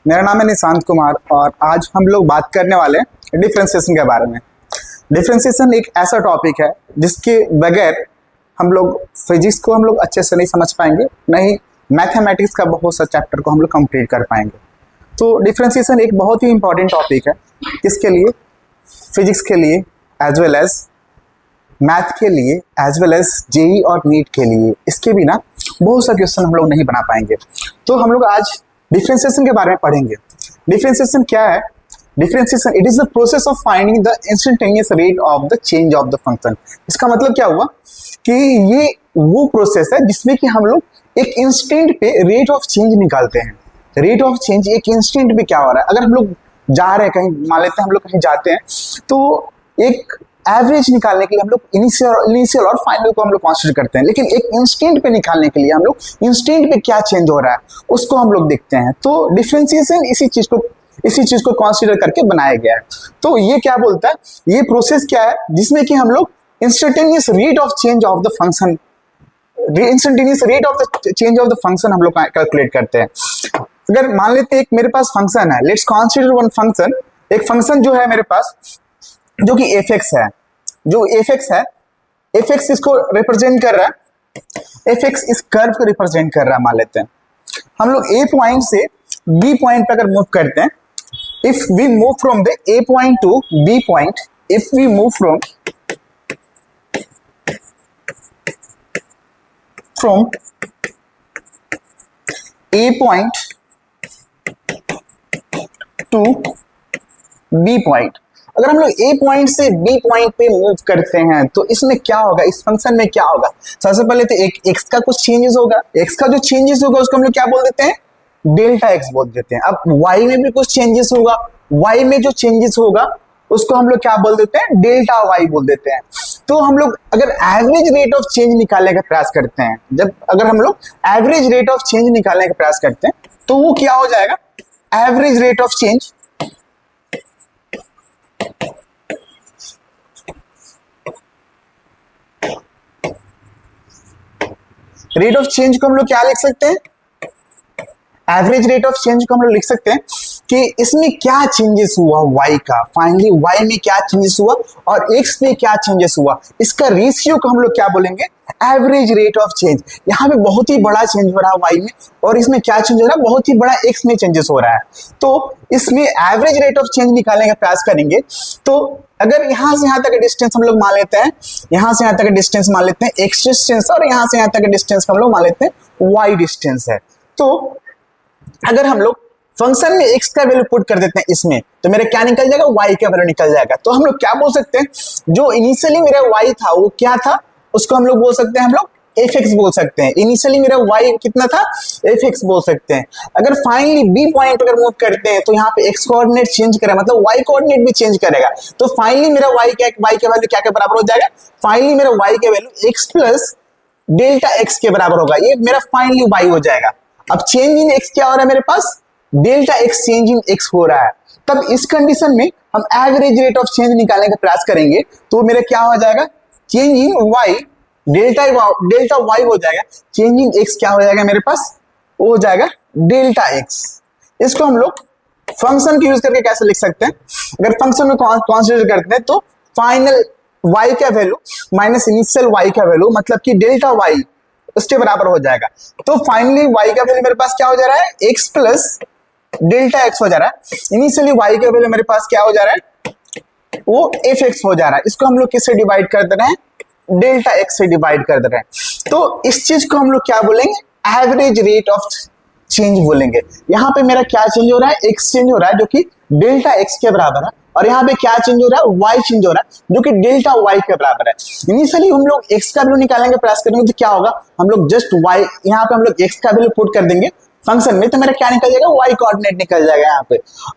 मेरा नाम है निशांत कुमार और आज हम लोग बात करने वाले हैं डिफरेंशिएशन के बारे में। डिफरेंशिएशन एक ऐसा टॉपिक है जिसके बगैर हम लोग फिजिक्स को हम लोग अच्छे से नहीं समझ पाएंगे, नहीं मैथमेटिक्स का बहुत सा चैप्टर को हम लोग कंप्लीट कर पाएंगे। तो डिफरेंशिएशन एक बहुत ही इंपॉर्टेंट टॉपिक है, किसके लिए? फिजिक्स के लिए एज वेल एज मैथ के लिए एज वेल एज जेई और नीट के लिए। इसके बिना बहुत सा क्वेश्चन हम लोग नहीं बना पाएंगे। तो हम लोग आज डिफरेंशिएशन के बारे में पढ़ेंगे। डिफरेंशिएशन क्या है? Differentiation it is the process of finding the instantaneous rate of the change of the function. इसका मतलब क्या हुआ कि ये वो प्रोसेस है जिसमें कि हम लोग एक इंस्टेंट पे रेट ऑफ चेंज निकालते हैं। रेट ऑफ चेंज एक इंस्टेंट पे क्या हो रहा है, अगर हम लोग जा रहे हैं कहीं, मान लेते हैं हम लोग कहीं जाते हैं, तो एक एवरेज निकालने के लिए हम लोग इनिशियल और फाइनल को हम लोग कंसीडर करते हैं, लेकिन एक इंस्टेंट पे निकालने के लिए हम लोग इंस्टेंट पे क्या चेंज हो रहा है उसको हम लोग देखते हैं। तो डिफरेंशिएशन इसी चीज को कंसीडर करके बनाया गया है। तो ये क्या बोलता है, ये प्रोसेस क्या है जिसमें कि हम लोग instantaneous rate of change of the function हम लोग कैलकुलेट करते हैं। अगर मान लेते हैं एक मेरे पास फंक्शन है, लेट्स कंसीडर वन फंक्शन। एक फंक्शन जो है मेरे पास जो कि एफ है, जो एफ एक्स इसको रिप्रेजेंट कर रहा है, एफ एक्स इस कर्व को रिप्रेजेंट कर रहा है। मान लेते हैं हम लोग ए पॉइंट से बी पॉइंट पे अगर मूव करते हैं, if we move from the A point to B point, if we move from A point to B point, अगर हम लोग ए पॉइंट से बी पॉइंट पे मूव करते हैं तो इसमें क्या होगा, इस फंक्शन में क्या होगा? सबसे पहले तो एक एक्स का कुछ चेंजेस होगा, एक्स का जो चेंजेस होगा उसको हम लोग क्या बोल देते हैं? डेल्टा एक्स बोल देते हैं। अब वाई में भी कुछ चेंजेस होगा, वाई में जो चेंजेस होगा उसको हम लोग क्या बोल देते हैं? डेल्टा वाई बोल देते हैं। तो हम लोग अगर एवरेज रेट ऑफ चेंज निकालने का प्रयास करते हैं, अगर हम लोग एवरेज रेट ऑफ चेंज निकालने का प्रयास करते हैं तो वो क्या हो जाएगा? एवरेज रेट ऑफ चेंज को हम लोग क्या लिख सकते हैं? एवरेज रेट ऑफ चेंज को हम लोग लिख सकते हैं कि इसमें क्या चेंजेस हुआ y का, फाइनली y में क्या चेंजेस हुआ और x में क्या चेंजेस हुआ, इसका रेशियो को हम लोग क्या बोलेंगे? Average rate of change. यहाँ पे बहुत ही बड़ा चेंज हो रहा है y में और इसमें क्या चेंज हो रहा है? बहुत ही बड़ा x में चेंजेस हो रहा है। तो इसमें एवरेज रेट ऑफ चेंज निकालने का प्रयास करेंगे। तो अगर यहाँ से यहाँ तक डिस्टेंस हम लोग मान लेते हैं, यहाँ से यहाँ तक डिस्टेंस मान लेते हैं x डिस्टेंस, और यहाँ से यहाँ तक डिस्टेंस हम लोग मान लेते हैं y डिस्टेंस है। तो अगर हम लोग फंक्शन में x का वैल्यू पुट कर देते हैं इसमें, तो मेरा क्या निकल जाएगा? y का वैल्यू निकल जाएगा। तो हम लोग क्या बोल सकते हैं, जो इनिशियली मेरा y था वो क्या था, उसको हम लोग बोल सकते हैं, हम लोग fx बोल सकते हैं। इनिशियली मेरा y कितना था? fx बोल सकते हैं। अगर फाइनली b पॉइंट अगर मूव करते हैं तो यहाँ पे x कोऑर्डिनेट चेंज करेगा, मतलब y कोऑर्डिनेट भी चेंज करेगा। तो फाइनली मेरा y का वैल्यू क्या के बराबर हो जाएगा? फाइनली मेरा y का value x plus delta x के बराबर होगा। ये मेरा फाइनली y हो जाएगा। अब चेंज इन x क्या हो रहा है मेरे पास? Delta x change in x हो रहा है। तब इस कंडीशन में हम एवरेज रेट ऑफ चेंज निकालने का प्रयास करेंगे तो मेरा क्या हो जाएगा? Change in y delta y हो जाएगा। चेंज इन x क्या हो जाएगा मेरे पास? वो हो जाएगा डेल्टा x। इसको हम लोग फंक्शन की यूज करके कैसे लिख सकते हैं? अगर फंक्शन में कंसीडर करते हैं तो फाइनल y का वैल्यू माइनस इनिशियल y का वैल्यू, मतलब कि डेल्टा y उसके बराबर हो जाएगा। तो फाइनली y का वैल्यू मेरे पास क्या हो जा रहा है? x प्लस डेल्टा x हो जा रहा है। इनिशियली y का वैल्यू मेरे पास क्या हो जा रहा है? वो fx हो जा रहा है। इसको हम लोग किससे डिवाइड कर दे रहे हैं? डेल्टा x से डिवाइड कर दे रहे हैं। तो इस चीज को हम लोग क्या बोलेंगे? एवरेज रेट ऑफ चेंज बोलेंगे। यहाँ पे मेरा क्या चेंज हो रहा है? x चेंज हो रहा है जो कि डेल्टा x के बराबर है, और यहाँ पे क्या चेंज हो रहा है? y चेंज हो रहा है जो कि डेल्टा y के बराबर है। इनिशियली हम लोग x का वैल्यू निकालने का प्रयास करेंगे तो क्या होगा? हम लोग जस्ट y, यहाँ पे हम लोग x का वैल्यू पुट कर देंगे फंक्शन में, तो मेरा क्या निकल जाएगा? y कोऑर्डिनेट निकल जाएगा यहाँ पे।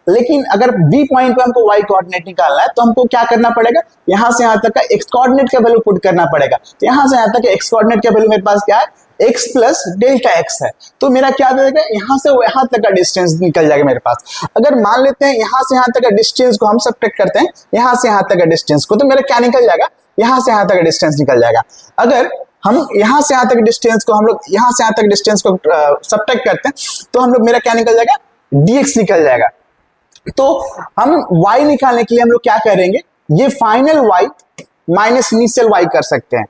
लेकिन अगर b पॉइंट पे हमको y कोऑर्डिनेट निकालना है तो हमको क्या करना पड़ेगा? यहाँ से यहाँ तक का x कोऑर्डिनेट का वैल्यू पुट करना पड़ेगा। तो यहाँ से यहाँ तक x कोऑर्डिनेट का वैल्यू मेरे पास क्या है? x प्लस डेल्टा x है। तो मेरा क्या देगा? यहाँ से यहाँ तक का डिस्टेंस निकल जाएगा मेरे पास। अगर मान लेते हैं यहाँ से यहाँ तक का डिस्टेंस को हम सब्ट्रैक्ट करते हैं यहाँ से यहाँ तक का डिस्टेंस को, तो मेरा क्या निकल जाएगा? यहाँ से यहाँ तक का डिस्टेंस निकल जाएगा। अगर हम यहाँ से यहाँ तक डिस्टेंस को सब्ट्रैक्ट करते हैं तो हम लोग मेरा क्या निकल जाएगा? dx निकल जाएगा। तो हम y निकालने के लिए हम लोग क्या करेंगे, ये final y minus initial y कर सकते हैं।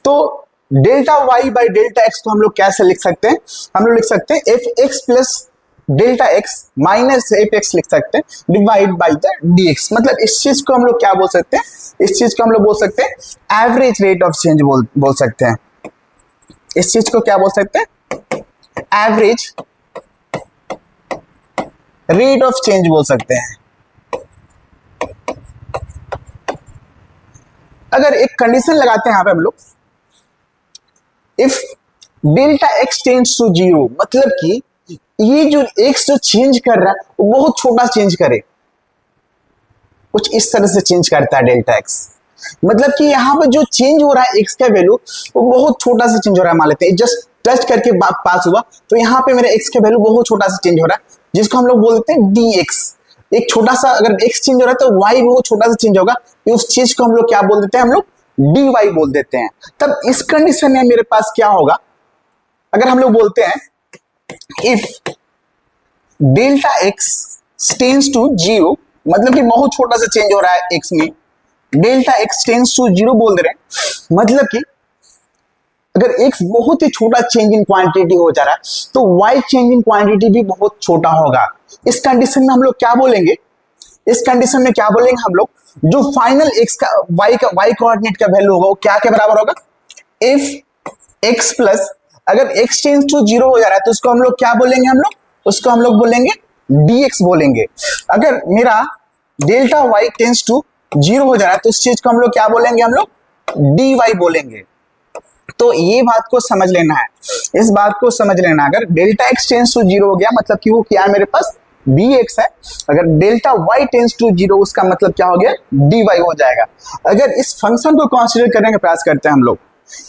तो delta y by delta x को हम लोग कैसे लिख सकते हैं, हम लोग लिख सकते हैं F x plus delta x minus F x लिख सकते हैं डिवाइड बाई द dx। मतलब इस चीज को हम लोग क्या बोल सकते हैं, इस चीज को हम लोग बोल सकते हैं एवरेज रेट ऑफ चेंज बोल सकते हैं। इस चीज को क्या बोल सकते हैं, एवरेज रेट ऑफ चेंज बोल सकते हैं। अगर एक कंडीशन लगाते हैं यहां पे हम लोग, if delta x tends to zero, मतलब कि ये जो एक्स जो चेंज कर रहा है वो बहुत छोटा चेंज करे, कुछ इस तरह से चेंज करता है डेल्टा एक्स। मतलब कि यहाँ पे जो चेंज हो रहा है एक्स का वैल्यू वो बहुत छोटा सा चेंज हो रहा है। मान लेते हैं जस्ट टच करके पास हुआ, तो यहाँ पे मेरा एक्स का वैल्यू बहुत छोटा सा चेंज हो रहा है, जिसको हम लोग बोलते हैं डी एक्स। एक छोटा सा अगर एक्स चेंज हो रहा है तो वाई बहुत छोटा सा चेंज होगा, उस चीज को हम लोग क्या बोल देते हैं, हम लोग डी वाई बोल देते हैं। तब इस कंडीशन में मेरे पास क्या होगा, अगर हम लोग बोलते हैं if delta x tends to zero, मतलब कि बहुत छोटा सा चेंज हो रहा है एक्स में, delta x tends to zero बोल रहे हैं, मतलब कि अगर x बहुत ही छोटा चेंज इन क्वांटिटी हो जा रहा है तो y चेंज इन क्वांटिटी भी बहुत छोटा होगा। इस कंडीशन में हम लोग क्या बोलेंगे, इस कंडीशन में क्या बोलेंगे हम लोग, जो फाइनल x का y कोऑर्डिनेट का वैल्यू होगा वो क्या के बराबर होगा, इफ x प्लस, अगर x टेंड्स टू जीरो हो जा रहा है तो उसको हम लोग क्या बोलेंगे, हम लोग उसको हम लोग बोलेंगे dx बोलेंगे। अगर मेरा delta y tends to zero हो जा रहा है तो इस चीज को हम लोग क्या बोलेंगे, हम लोग dy बोलेंगे। तो ये बात को समझ लेना है, इस बात को समझ लेना, अगर delta x tends to zero हो गया मतलब कि वो क्या है, मेरे पास डी एक्स है। अगर delta y tends to zero उसका मतलब क्या हो गया, डी वाई हो जाएगा। अगर इस फंक्शन को कंसीडर करने का प्रयास करते हैं हम लोग,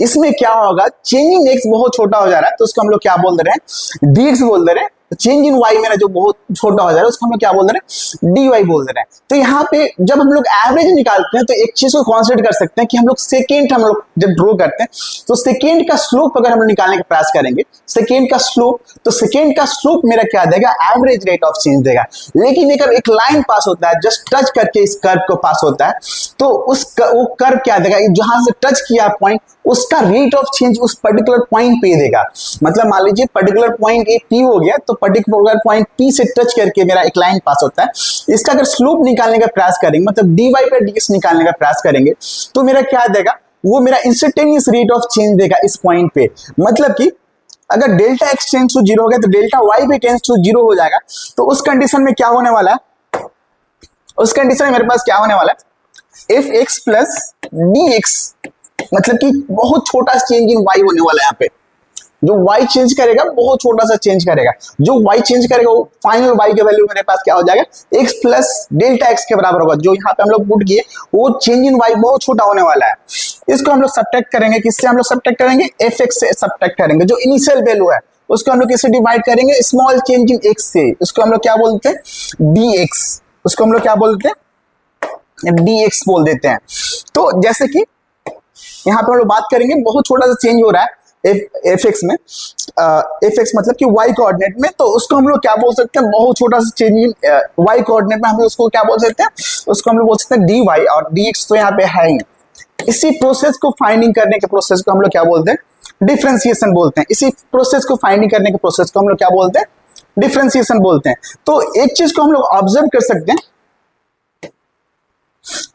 इसमें क्या होगा, चेंज इन एक्स बहुत छोटा हो जा रहा है तो उसको हम लोग क्या बोल दे रहे हैं, डी एक्स बोल दे रहे हैं। चेंज इन वाई मेरा जो बहुत छोटा हो जा रहा है उसको हम लोग क्या बोल रहे हैं, डी वाई बोल रहे हैं। तो यहाँ पे जब हम लोग एवरेज निकालते हैं तो एक चीज को कंसीडर कर सकते हैं कि हम लोग सेकेंड, हम लोग जब ड्रॉ करते हैं तो सेकेंड का स्लोप अगर हम लोग निकालने का प्रयास करेंगे, सेकेंड का स्लोप, तो सेकेंड का स्लोप मेरा क्या देगा, एवरेज रेट ऑफ चेंज देगा। लेकिन अगर एक लाइन पास होता है, जस्ट टच करके इस कर्व को पास होता है, तो वो कर्व क्या देगा, जहां से टच किया पॉइंट, उसका रेट ऑफ चेंज उस पर्टिकुलर पॉइंट पे देगा। मतलब मान लीजिए पर्टिकुलर पॉइंट ए पी हो गया, तो पर्टिकुलर पॉइंट पी से टच करके मेरा एक लाइन पास होता है। इसका अगर स्लोप निकालने का प्रयास करेंगे, मतलब dy पर dx निकालने का प्रयास करेंगे, तो मेरा क्या देगा, वो मेरा इंस्टेंटेनियस रेट ऑफ चेंज देगा इस पॉइंट पे। मतलब कि अगर delta x tends to zero हो गया तो डेल्टा वाई भी टेंस टू जीरो हो जाएगा। तो उस कंडीशन में क्या होने वाला है, उस कंडीशन में मेरे पास क्या होने वाला है, f x plus D x, मतलब कि बहुत छोटा चेंज इन y होने वाला है। यहाँ पे जो y चेंज करेगा बहुत छोटा सा चेंज करेगा, जो y चेंज करेगा वो फाइनल y के वैल्यू मेरे पास क्या हो जाएगा, x प्लस डेल्टा x के बराबर होगा। जो यहाँ पे हम लोग पुट किए वो चेंज इन y बहुत छोटा होने वाला है। इसको हम लोग सब्ट्रैक्ट करेंगे, किससे हम लोग सब्ट्रैक्ट करेंगे, fx से सब्ट्रैक्ट करेंगे। जो इनिशियल वैल्यू है उसको हम लोग किससे डिवाइड करेंगे, स्मॉल चेंज इन x से, उसको हम लोग क्या बोलते हैं, dx, उसको हम लोग क्या बोलते हैं, dx बोल देते हैं। तो जैसे कि यहाँ पे हम लोग बात करेंगे, बहुत छोटा सा चेंज हो रहा है एफ एक्स में, एफ एक्स मतलब कि वाई कोऑर्डिनेट में, तो उसको हम लोग क्या बोल सकते हैं, बहुत छोटा सा चेंज वाई कोऑर्डिनेट में हम लोग उसको क्या बोल सकते हैं, उसको हम लोग बोल सकते हैं डी वाई, और डी एक्स तो यहाँ पे है ही। इसी प्रोसेस को फाइंडिंग करने के प्रोसेस को हम लोग क्या बोलते हैं, डिफरेंशिएशन बोलते हैं। इसी प्रोसेस को फाइंडिंग करने के प्रोसेस को हम लोग क्या बोलते हैं, डिफरेंशिएशन बोलते हैं। तो एक चीज को हम लोग ऑब्जर्व कर सकते हैं,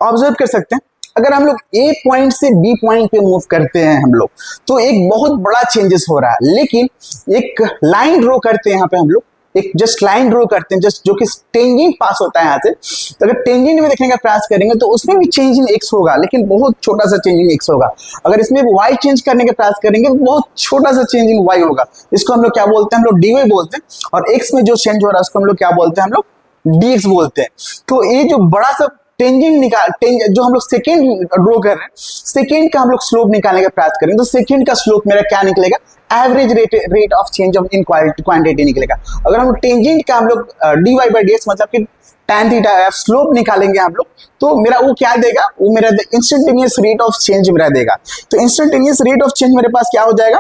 ऑब्जर्व कर सकते हैं, अगर हम लोग ए पॉइंट से बी पॉइंट पे मूव करते हैं हम लोग, तो एक बहुत बड़ा चेंजेस हो रहा है। लेकिन एक लाइन ड्रॉ करते हैं यहाँ पे हम लोग, एक जस्ट लाइन ड्रॉ करते हैं, जस्ट जो कि टेंजेंट पास होता है यहाँ से, तो अगर टेंजेंट में देखने का प्रयास करेंगे तो उसमें भी चेंज इन एक्स होगा, लेकिन बहुत छोटा सा चेंज इन एक्स होगा। अगर इसमें वाई चेंज करने का प्रयास करेंगे तो बहुत छोटा सा चेंज इन वाई होगा। इसको हम लोग क्या बोलते हैं, हम लोग डी वाई बोलते हैं। और एक्स में जो चेंज हो रहा है उसको हम लोग क्या बोलते हैं, हम लोग डी एक्स बोलते हैं। तो ये जो बड़ा सा टेंजेंट जो हम लोग सेकेंड ड्रॉ कर रहे हैं, सेकेंड का हम लोग स्लोप निकालने का प्रयास करेंगे, तो सेकेंड का स्लोप मेरा क्या निकलेगा, average rate of change of in quantity निकलेगा। अगर हम टेंजेंट का हम लोग d y by d x मतलब कि tan थीटा स्लोप निकालेंगे हम लोग, तो मेरा वो क्या देगा, वो मेरा इंस्टेंटेनियस रेट ऑफ चेंज मेरा देगा। तो इंस्टेंटेनियस रेट ऑफ चेंज मेरे पास क्या हो जाएगा,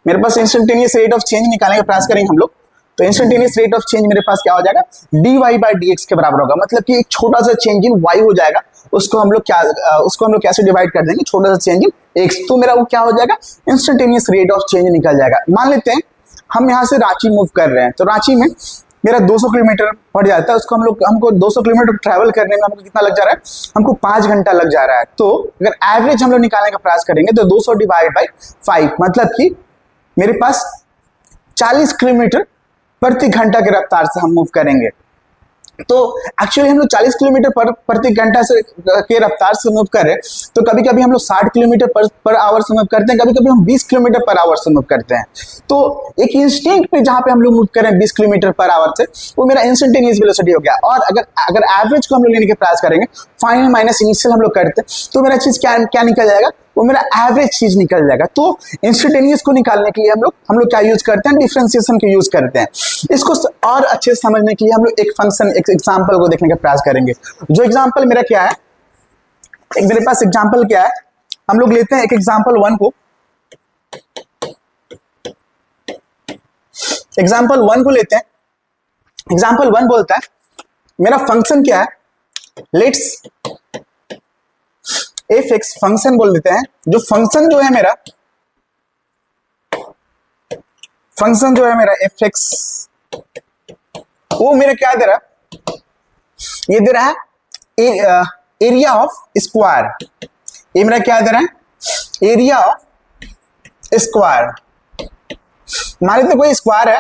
मेरे पास इंस्टेंटेनियस रेट ऑफ चेंज निकालने का प्रयास करेंगे हम लोग, तो इंस्टेंटेनियस रेट ऑफ चेंज मेरे पास क्या हो जाएगा, dy बाई dx के बराबर होगा। मतलब कि एक छोटा सा चेंज इन y हो जाएगा, उसको हम लोग कैसे डिवाइड कर देंगे, छोटा सा चेंज इन x, तो मेरा वो क्या हो जाएगा, इंस्टेंटेनियस रेट ऑफ चेंज निकल जाएगा। मान लेते हैं हम यहाँ से रांची मूव कर रहे हैं, तो रांची में मेरा 200 किलोमीटर पड़ जाता है, उसको हमको 200 किलोमीटर ट्रैवल करने में हमको कितना लग जा रहा है, हमको 5 घंटा लग जा रहा है। तो अगर एवरेज हम लोग निकालने का प्रयास करेंगे तो 200 डिवाइड बाई 5, मतलब कि मेरे पास 40 किलोमीटर प्रति घंटा के रफ्तार से हम मूव करेंगे। तो एक्चुअली हम लोग 40 किलोमीटर प्रति घंटा से के रफ्तार से मूव कर रहे हैं, तो कभी कभी हम लोग 60 किलोमीटर पर आवर से मूव करते हैं, कभी कभी हम 20 किलोमीटर पर आवर से मूव करते हैं। तो एक इंस्टेंट पे जहां पे हम लोग मूव कर रहे हैं 20 किलोमीटर पर आवर से, वो मेरा इंस्टेंटेनियस वेलोसिटी हो गया। और अगर एवरेज को हम लोग लेने के प्रयास करेंगे, फाइनल माइनस इनिशियल हम लोग करते हैं, तो मेरा चीज क्या निकल जाएगा, वो मेरा एवरेज चीज निकल जाएगा। तो इंस्टेंटेनियस को निकालने के लिए हम लोग क्या यूज करते हैं, डिफरेंशिएशन को यूज करते हैं। इसको और अच्छे से समझने के लिए हम लोग एक फंक्शन, एक एग्जांपल को देखने का प्रयास करेंगे। जो एग्जांपल मेरा क्या है, एक मेरे पास एग्जांपल क्या है, हम लोग लेते हैं एक एग्जांपल 1 को। एग्जांपल 1 को लेते हैं। एग्जांपल 1 बोलता है मेरा फंक्शन क्या है, लेट्स एफ एक्स फंक्शन बोल देते हैं। जो फंक्शन जो है मेरा एफ एक्स, वो मेरा क्या दे रहा है, ये दे रहा है एरिया ऑफ स्क्वायर। ये मेरा क्या दे रहा है, एरिया ऑफ स्क्वायर। मान लीजिए कोई स्क्वायर है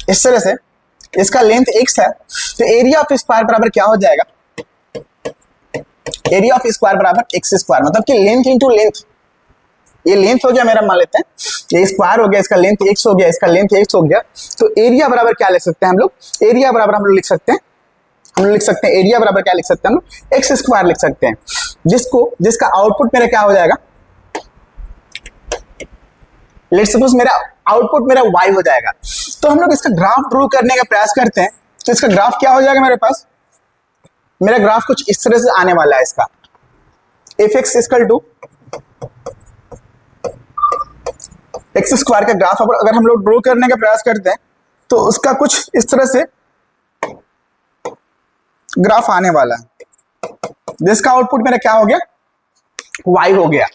इस तरह से, इसका लेंथ x है, तो एरिया ऑफ स्क्वायर बराबर क्या हो जाएगा, एरिया ऑफ स्क्वायर बराबर एक्स स्क्वायर, मतलब कि लेंथ इंटू लेंथ। ये लेंथ हो गया मेरा, मान लेते हैं ये स्क्वायर हो गया, इसका लेंथ x हो गया, इसका लेंथ x हो गया। तो एरिया बराबर क्या लिख सकते हैं हम लोग, एरिया बराबर हम लोग लिख सकते हैं एरिया बराबर क्या लिख सकते हैं हम लोग, एक्स स्क्वायर लिख सकते हैं, जिसका आउटपुट मेरा क्या हो जाएगा, लेट्स सपोज मेरा आउटपुट मेरा y हो जाएगा। तो हम लोग इसका ग्राफ ड्रॉ करने का प्रयास करते हैं, तो इसका ग्राफ क्या हो जाएगा मेरे पास, मेरा ग्राफ कुछ इस तरह से आने वाला है। इसका f x equal to x square का ग्राफ अगर हम लोग ड्रॉ करने का प्रयास करते हैं, तो उसका कुछ इस तरह से ग्राफ आने वाला है, जिसका आउटपुट मेरा क्या हो गया, y हो गया।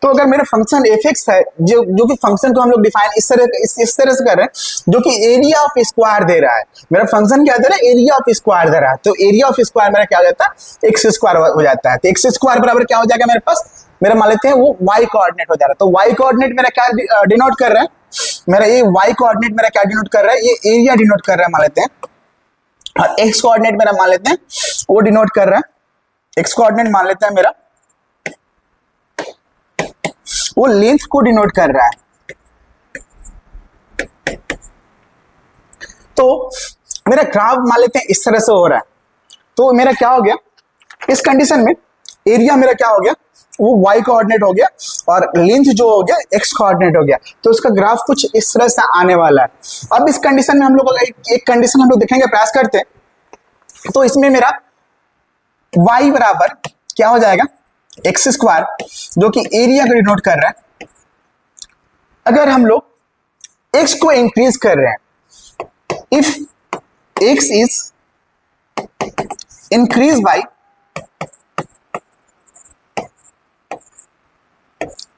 तो अगर मेरा फंक्शन एफ एक्स है, जो कि फंक्शन को हम लोग डिफाइन इस तरह से कर रहे हैं, जो कि एरिया ऑफ स्क्वायर दे रहा है, मेरा फंक्शन क्या दे रहा है, एरिया ऑफ स्क्वायर दे रहा है। तो एरिया ऑफ स्क्वायर मेरा क्या हो जाता है, एक्स स्क्वायर हो जाता है। तो एक्स स्क्वायर बराबर क्या हो जाएगा मेरे पास, मेरा मान लेते हैं वो y कोऑर्डिनेट हो जा रहा है। तो y कोऑर्डिनेट मेरा क्या डिनोट कर रहा है, मेरा ये y कोऑर्डिनेट मेरा क्या डिनोट कर रहा है, ये एरिया डिनोट कर रहा है मान लेते हैं। और x कोऑर्डिनेट मेरा मान लेते हैं वो डिनोट कर रहा है, x कोऑर्डिनेट मान लेते हैं मेरा वो लेंथ को डिनोट कर रहा है। तो मेरा ग्राफ मान लेते हैं इस तरह से हो रहा है। तो मेरा क्या हो गया, इस कंडीशन में एरिया मेरा क्या हो गया, वो y कोऑर्डिनेट हो गया, और लेंथ जो हो गया x कोऑर्डिनेट हो गया। तो उसका ग्राफ कुछ इस तरह से आने वाला है। अब इस कंडीशन में हम लोग एक कंडीशन हम लोग देखने का प्रयास करते हैं, तो इसमें मेरा y बराबर क्या हो जाएगा, एक्स स्क्वायर, जो कि एरिया को डिनोट कर रहा है। अगर हम लोग x को इंक्रीज कर रहे हैं, if x is increase by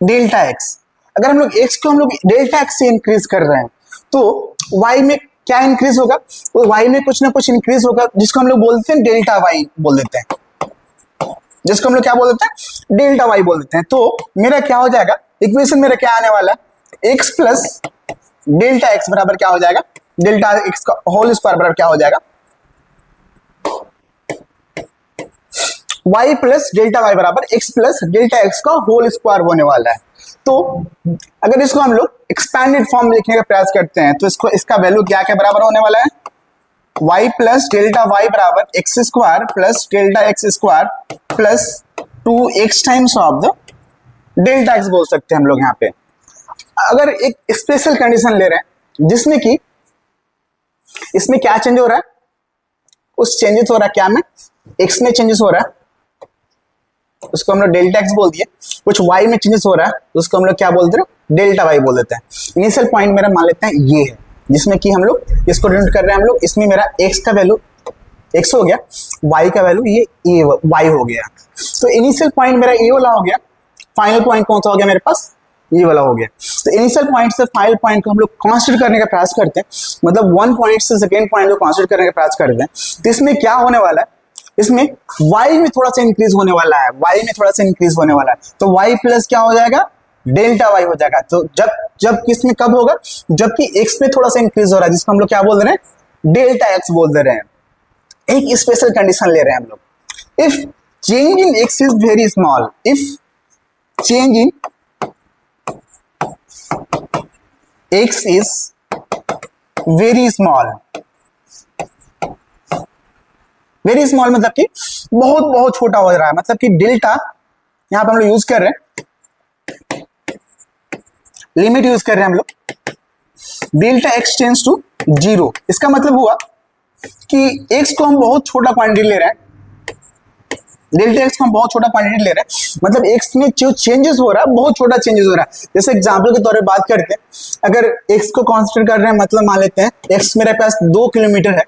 delta x, अगर हम लोग x को हम लोग डेल्टा x से इंक्रीज कर रहे हैं, तो y में क्या इंक्रीज होगा, वो y में कुछ ना कुछ इंक्रीज होगा, जिसको हम लोग बोलते हैं डेल्टा y बोल देते हैं, जिसको हम लोग क्या बोल देते हैं, डेल्टा y बोल देते हैं। तो मेरा क्या हो जाएगा, इक्वेशन मेरा क्या आने वाला है, x प्लस डेल्टा x बराबर क्या हो जाएगा, डेल्टा x का होल स्क्वायर बराबर क्या हो जाएगा, y प्लस डेल्टा y बराबर x प्लस डेल्टा x का होल स्क्वायर होने वाला है। तो अगर इसको हम लोग एक्सपैंडेड फॉर्म लिखने का प्रयास करते हैं, तो इसका वैल्यू क्या क्या बराबर होने वाला है, y प्लस डेल्टा y बराबर x square plus delta x square plus 2x times of the delta x बोल सकते हैं हम लोग यहाँ पे। अगर एक स्पेशल कंडीशन ले रहे हैं जिसमें कि इसमें क्या चेंज हो रहा है, उस चेंजेस हो रहा है क्या में, x में चेंजेस हो रहा है, उसको हम लोग डेल्टा x बोल दिए, कुछ y में चेंजेस हो रहा है, उसको हम लोग क्या बोलते हैं, डेल्टा y बोल देते हैं। इनिशियल पॉइंट मेरा मान लेते हैं ये है, जिसमें कि हम लोग इसको डिनोट कर रहे हैं हम लोग, इसमें मेरा x का वैल्यू x हो गया, y का वैल्यू ये y हो गया। तो इनिशियल पॉइंट मेरा ये वाला हो गया, फाइनल पॉइंट कौन सा हो गया मेरे पास, ये वाला हो गया। तो इनिशियल पॉइंट से फाइनल पॉइंट को हम लोग कंसीडर करने का प्रयास करते हैं, मतलब वन पॉइंट से सेकेंड पॉइंट को कंसीडर करने का प्रयास करते हैं। तो इसमें क्या होने वाला है, इसमें y में थोड़ा सा इंक्रीज होने वाला है, y में थोड़ा सा इंक्रीज होने वाला है। तो y प्लस क्या हो जाएगा, डेल्टा y हो जाएगा। तो जब किसमें कब होगा, जबकि x में थोड़ा सा इंक्रीज हो रहा है, जिसको हम लोग क्या बोल रहे हैं, डेल्टा x बोल दे रहे हैं। एक स्पेशल कंडीशन ले रहे हैं हम लोग, if change in x is very small, if change in x is very small, very small मतलब कि बहुत बहुत छोटा हो रहा है, मतलब कि डेल्टा यहां पे हम लोग यूज कर रहे हैं, लिमिट यूज कर रहे हैं हम लोग, डेल्टा x टेंड्स टू 0। इसका मतलब हुआ कि x को हम बहुत छोटा क्वांटिटी ले रहे हैं, डेल्टा x को हम बहुत छोटा क्वांटिटी ले रहे हैं, मतलब x में जो चेंजेस हो रहा है बहुत छोटा चेंजेस हो रहा है। जैसे एग्जांपल के तौर पे बात करते हैं, अगर x को कंसीडर कर रहे हैं, मतलब मान लेते हैं x मेरे पास 2 किलोमीटर है,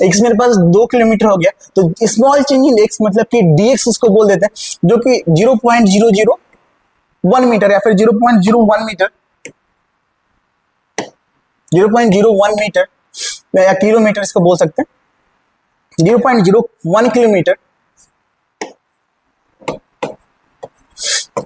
x मेरे पास 2 किलोमीटर हो गया, तो स्मॉल चेंज इन x मतलब कि dx उसको बोल देते हैं, जो कि 0.001 मीटर या फिर 0.01 मीटर, 0.01 मीटर या किलोमीटर इसको बोल सकते हैं, 0.01 किलोमीटर।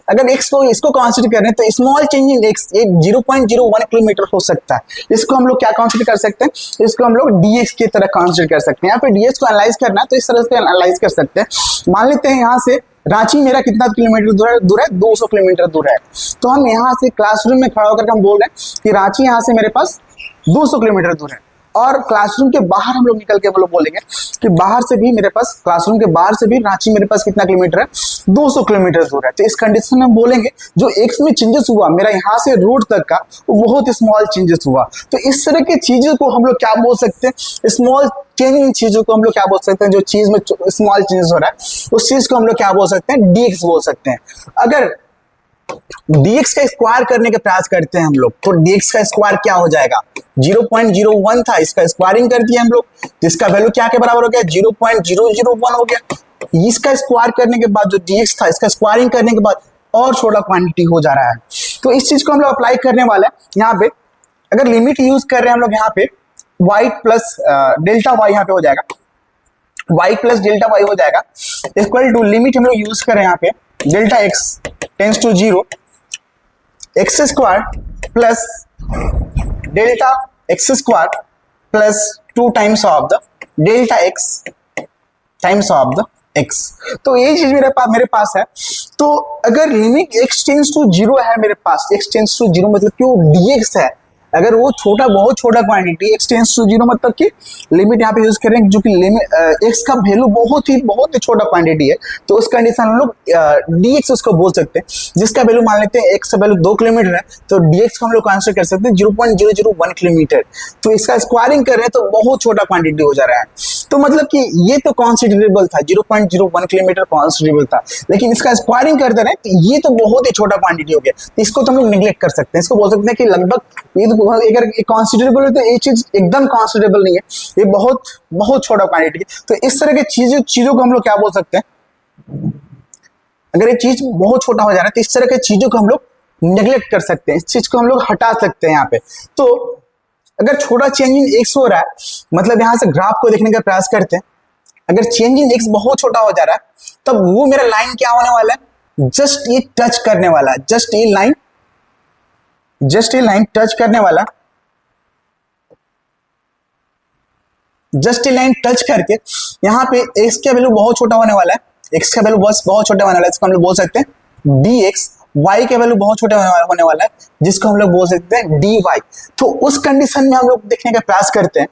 अगर x को इसको कंसीडर कर रहे हैं तो स्मॉल चेंज इन x ये 0.01 किलोमीटर हो सकता है। इसको हम लोग क्या कंसीडर कर सकते हैं, इसको हम लोग dx की तरह कंसीडर कर सकते हैं, या फिर dx को एनालाइज करना है तो इस तरह से एनालाइज कर सकते हैं। मान लेते हैं यहाँ से रांची मेरा कितना किलोमीटर दूर है, 200 किलोमीटर दूर है। तो हम यहाँ से क्लासरूम में खड़ा होकर हम बोल रहे हैं कि रांची यहाँ से मेरे पास 200 किलोमीटर दूर है, और क्लासरूम के बाहर हम लोग निकल के लोग बोलेंगे कि बाहर से भी मेरे पास, क्लासरूम के बाहर से भी रांची मेरे पास कितना किलोमीटर है, 200 किलोमीटर दूर है। तो इस कंडीशन में बोलेंगे जो एक्स में चेंजेस हुआ मेरा यहाँ से रोड तक का, वो बहुत स्मॉल चेंजेस हुआ। तो इस तरह के चीजों को हम लोग क्या बोल सकते हैं, स्मॉल चेंज इन चीजों को हम लोग क्या बोल सकते हैं, जो चीज में स्मॉल चेंजेस हो रहा है उस चीज को हम लोग क्या बोल सकते हैं, dx बोल सकते हैं। अगर dx का स्क्वायर करने के प्रयास करते हैं हम लोग, तो dx का स्क्वायर क्या हो जाएगा, 0.01 था, इसका स्क्वायरिंग कर दिया हम लोग, जिसका वैल्यू क्या के बराबर हो गया, 0.001 हो गया। इसका स्क्वायर करने के बाद जो dx था, इसका स्क्वायरिंग करने के बाद और छोटा क्वांटिटी हो जा रहा है। तो इस चीज को हम लोग अप्लाई करने वाले हैं यहाँ पे। अगर लिमिट यूज कर रहे हैं हम लोग यहाँ पे, y प्लस डेल्टा y यहाँ पे हो जाएगा, y प्लस डेल्टा y हो जाएगा, इक्वल टू लिमिट हम लोग यूज कर रहे हैं यहाँ पे, delta x tends to 0, x square plus delta x square plus 2 times of the delta x times of the x. तो ये चीज मेरे पास है। तो अगर लिमिट x टेंड्स टू 0 है मेरे पास, x टेंड्स टू 0 मतलब कि वो dx है, अगर वो छोटा, बहुत छोटा क्वांटिटी x टेंड्स टू 0 मतलब कि लिमिट यहाँ पे यूज करेंगे, जो कि लिमिट x का वैल्यू बहुत ही छोटा क्वांटिटी है, तो उस कंडीशन हम लोग dx उसको बोल सकते हैं, जिसका वैल्यू मान लेते हैं x का वैल्यू 2 किलोमीटर है, तो dx को हम लोग कंसीडर कर सकते हैं 0.001 किलोमीटर। तो इसका स्क्वायरिंग कर रहे हैं तो बहुत छोटा क्वांटिटी हो जा रहा है। तो मतलब कि ये तो कंसिडरेबल था, 0.01 किलोमीटर कंसिडरेबल था, लेकिन इसका स्क्वायरिंग कर दे रहे हैं तो ये तो बहुत ही छोटा क्वांटिटी हो गया, तो इसको तो हम लोग निगलेक्ट कर सकते हैं। इसको बोल सकते हैं कि लगभग ये तो अगर कंसिडरेबल है तो ये चीज एकदम कंसिडरेबल नहीं है, ये बहुत छोटा क्वांटिटी है। तो इस तरह के चीजों को हम लोग क्या बोल सकते हैं, अगर ये चीज बहुत छोटा हो जा रहा है तो इस तरह के चीजों को हम लोग नेग्लेक्ट कर सकते हैं, इस चीज को हम लोग हटा सकते हैं यहाँ पे। तो अगर छोटा चेंज इन x हो रहा है, मतलब यहां से ग्राफ को देखने का प्रयास करते हैं, अगर चेंज इन x बहुत छोटा हो जा रहा है तब वो मेरा लाइन क्या होने वाला है, जस्ट ये टच करने वाला है, जस्ट ये लाइन टच करने वाला, जस्ट ये लाइन टच करके यहाँ पे x का वैल्यू बहुत छोटा होने वाला है, x का वैल्यू बस बहुत छोटा होने वाला है, इसको हम लोग बोल सकते हैं dx, y का वैल्यू बहुत छोटा होने वाला है, जिसको हम लोग बोल सकते हैं dy। तो उस कंडीशन में हम लोग देखने का प्रयास करते हैं,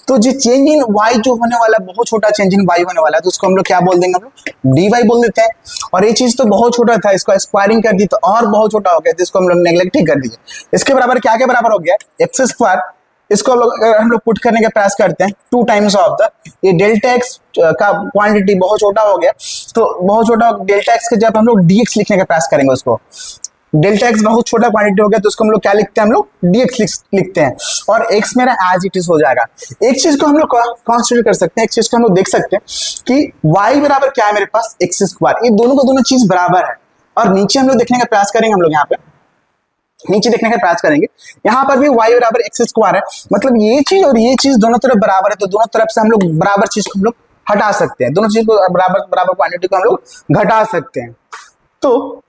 तो जो चेंज इन y जो होने वाला है, बहुत छोटा चेंज इन y होने वाला है, तो उसको हम लोग क्या बोल देंगे, हम लोग dy बोल देते हैं। और ये चीज तो बहुत छोटा था, इसको स्क्वायरिंग कर दी तो और बहुत छोटा हो गया, जिसको हम लोग नेग्लेक्ट ही कर दीजिए। इसके बराबर क्या के बराबर हो गया, एक्स स्क्वायर, इसको हम लोग पुट करने का प्रयास करते हैं 2 टाइम्स ऑफ द, ये डेल्टा एक्स का क्वांटिटी बहुत छोटा हो गया, तो बहुत छोटा डेल्टा एक्स के जब हम लोग dx लिखने का प्रयास करेंगे, उसको डेल्टा एक्स बहुत छोटा क्वांटिटी हो गया तो उसको हम लोग क्या लिखते हैं, हम लोग dx लिखते हैं, और x मेरा एज इट इज हो जाएगा। एक चीज को हम लोग कॉन्सिडर कर सकते हैं, एक चीज को हम लोग देख सकते हैं कि y बराबर क्या है मेरे पास, एक्स स्क्वायर। ये दोनों को दोनों चीज बराबर है। और नीचे हम लोग देखने का प्रयास करेंगे, हम लोग यहाँ पे नीचे देखने का प्रयास करेंगे, यहाँ पर भी y बराबर एक्स स्क्वायर है, मतलब ये चीज और ये चीज दोनों तरफ बराबर है, तो दोनों तरफ से हम लोग बराबर चीज को हम लोग हटा सकते हैं, दोनों चीज को बराबर क्वांटिटी को हम लोग घटा सकते हैं। तो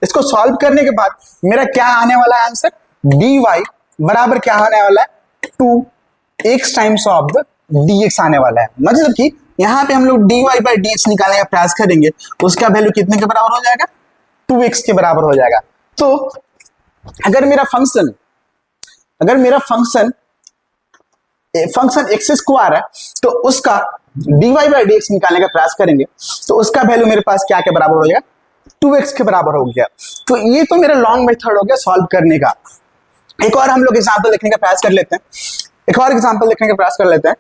इसको सॉल्व करने के बाद मेरा क्या आने वाला है आंसर, dy बराबर क्या आने वाला है, 2x times of the dx आने वाला है। मतलब कि यहाँ पे हम लोग dy बाई dx निकालने का प्रयास करेंगे, उसका वैल्यू कितने के बराबर हो जाएगा, 2x के बराबर हो जाएगा। तो अगर मेरा फंक्शन एक्स स्क्वायर है तो उसका dy बाई dx निकालने का प्रयास करेंगे, तो उसका वैल्यू मेरे पास क्या के बराबर हो जाएगा, 2x के बराबर हो गया। तो ये तो मेरा लॉन्ग मेथड हो गया सॉल्व करने का। एक और हम लोग एग्जांपल देखने का प्रयास कर लेते हैं, एक और एग्जांपल देखने का प्रयास कर लेते हैं,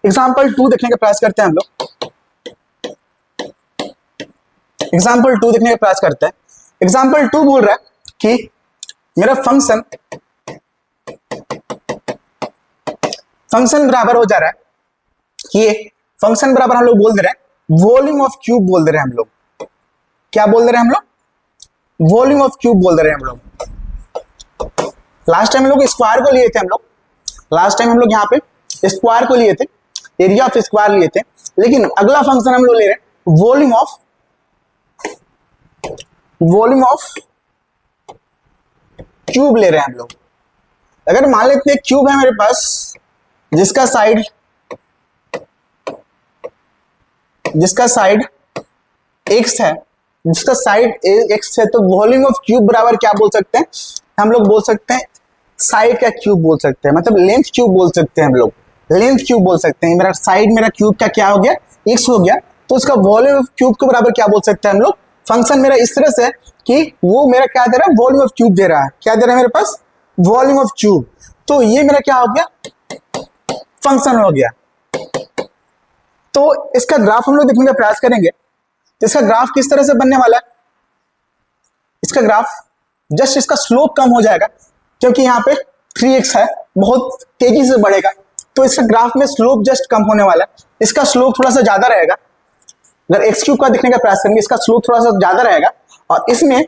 एग्जांपल 2 देखने का प्रयास करते हैं हम लोग, एग्जांपल 2 देखने का प्रयास करते हैं। एग्जांपल 2 बोल रहा है कि मेरा फंक्शन बराबर हो जा रहा है, ये फंक्शन बराबर हम लोग बोल दे रहे हैं वॉल्यूम ऑफ क्यूब बोल दे रहे हैं हम लोग, क्या बोल दे रहे हैं हम लोग, वॉल्यूम ऑफ क्यूब बोल दे रहे हैं हम लोग। लास्ट टाइम हम लोग स्क्वायर को लिए थे, लास्ट टाइम हम लोग यहाँ पे स्क्वायर को लिए थे, एरिया ऑफ स्क्वायर लिए थे, लेकिन अगला फंक्शन हम लोग ले रहे हैं वॉल्यूम ऑफ क्यूब ले रहे हैं हम लोग। अगर मान लेते हैं क्यूब है मेरे पास जिसका साइड x है, जिसका साइड x है, तो वॉल्यूम ऑफ क्यूब बराबर क्या बोल सकते हैं, हम लोग बोल सकते हैं साइड का क्यूब बोल सकते हैं, मतलब लेंथ क्यूब बोल सकते हैं, हम लोग लेंथ क्यूब बोल सकते हैं। मेरा साइड मेरा क्यूब का क्या हो गया, x हो गया, तो उसका वॉल्यूम ऑफ क्यूब के बराबर क्या बोल सकते हैं हम लोग। फंक्शन मेरा इस तरह से है कि वो मेरा क्या दे रहा है, वॉल्यूम ऑफ क्यूब दे रहा है, क्या दे रहा है मेरे पास, वॉल्यूम ऑफ क्यूब। तो ये मेरा क्या हो गया, फंक्शन हो गया। तो इसका ग्राफ हम लोग देखने का प्रयास करेंगे, तो इसका ग्राफ किस तरह से बनने वाला है, इसका ग्राफ जस्ट इसका स्लोप कम हो जाएगा, क्योंकि यहाँ पे 3x है, बहुत तेजी से बढ़ेगा, तो इसका ग्राफ में स्लोप जस्ट कम होने वाला है, इसका स्लोप थोड़ा सा ज्यादा रहेगा। अगर एक्स क्यूब का देखने का प्रयास करेंगे, इसका स्लोप थोड़ा सा ज्यादा रहेगा, और इसमें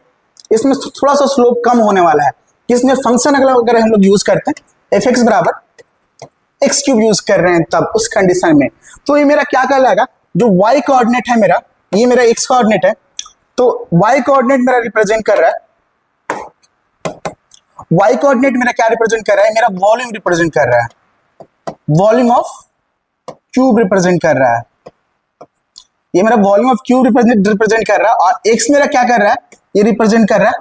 थोड़ा सा स्लोप कम होने वाला है। इसमें फंक्शन अगर हम लोग यूज करते हैं एफ एक्स बराबर एक्स क्यूब यूज कर रहे हैं, तब उस कंडीशन में तो ये मेरा क्या कहलाएगा, जो वाई कोऑर्डिनेट है मेरा, ये मेरा एक्स कोऑर्डिनेट है, तो वाई कोऑर्डिनेट मेरा रिप्रेजेंट कर रहा है, वाई कोऑर्डिनेट मेरा क्या रिप्रेजेंट कर रहा है, मेरा वॉल्यूम रिप्रेजेंट कर रहा है, वॉल्यूम ऑफ क्यूब रिप्रेजेंट कर रहा है, ये मेरा वॉल्यूम ऑफ क्यूब रिप्रेजेंट कर रहा है, और एक्स मेरा क्या कर रहा है, ये रिप्रेजेंट कर रहा है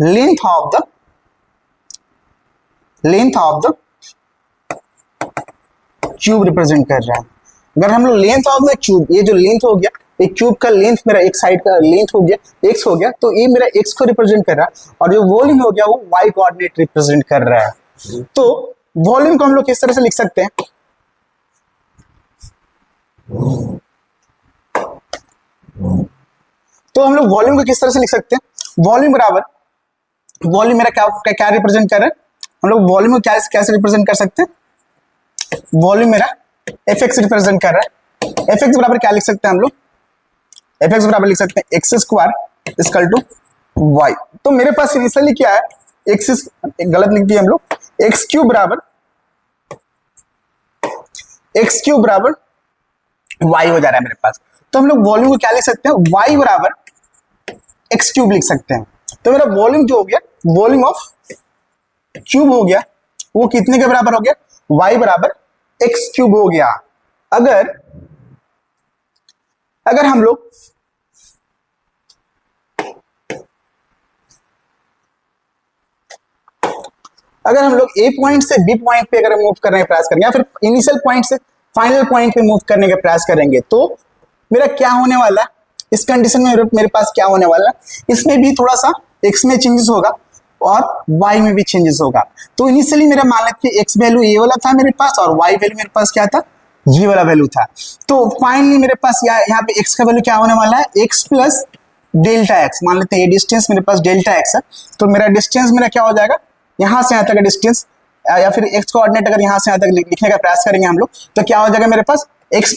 length of the cube represent कर रहा है। अगर हम लोग लेंथ ऑफ द क्यूब, ये जो लेंथ हो गया, एक क्यूब का लेंथ मेरा एक साइड का लेंथ हो गया, एक्स हो गया, तो ये मेरा एक्स को रिप्रेजेंट कर रहा है, और जो वॉल्यूम हो गया वो वाई कोऑर्डिनेट रिप्रेजेंट कर रहा है। तो वॉल्यूम को हम लोग किस तरह से लिख सकते हैं, तो हम लोग वॉल्यूम को किस तरह से लिख सकते हैं, वॉल्यूम बराबर, वॉल्यूम मेरा क्या रिप्रेजेंट कर रहा है, हम लोग वॉल्यूम को कैसे रिप्रेजेंट कर सकते हैं, वॉल्यूम मेरा एफ एक्स रिप्रेजेंट कर रहा है, एफ एक्स बराबर क्या लिख सकते हैं हम लोग, एफ एक्स बराबर लिख सकते हैं x square equal to y. तो मेरे पास इनिशियली क्या है, एक्स गलत लिख दिया हम लोग, एक्स क्यूब बराबर वाई हो जा रहा है मेरे पास, तो हम लोग वॉल्यूम को क्या लिख सकते हैं, वाई बराबर एक्स क्यूब लिख सकते हैं। तो मेरा वॉल्यूम जो हो गया, वॉल्यूम ऑफ क्यूब हो गया, वो कितने के बराबर हो गया, वाई बराबर एक्स क्यूब हो गया। अगर हम लोग ए पॉइंट से बी पॉइंट पे अगर मूव करने का प्रयास करेंगे, या फिर इनिशियल पॉइंट से फाइनल पॉइंट पे मूव करने का प्रयास करेंगे, तो मेरा क्या होने वाला है, इस कंडीशन में मेरे पास क्या होने वाला है, इसमें भी थोड़ा सा एक्स में चेंजेस होगा और वाई में भी चेंजेस होगा। तो इनिशियली मेरा मान लेते हैं एक्स वैल्यू ये वाला था मेरे पास, और वाई वैल्यू मेरे पास क्या था, ये वाला वैल्यू था। तो फाइनली मेरे पास यहाँ पे एक्स का वैल्यू क्या होने वाला है, एक्स प्लस डेल्टा एक्स, मान लेते हैं ये डिस्टेंस मेरे पास डेल्टा एक्स है, तो मेरा डिस्टेंस मेरा क्या हो जाएगा, यहाँ से यहाँ तक का डिस्टेंस, या फिर एक्स कोऑर्डिनेट अगर यहाँ से यहाँ तक लिखने का प्रयास करेंगे हम लोग, तो क्या हो जाएगा मेरे पास एक्स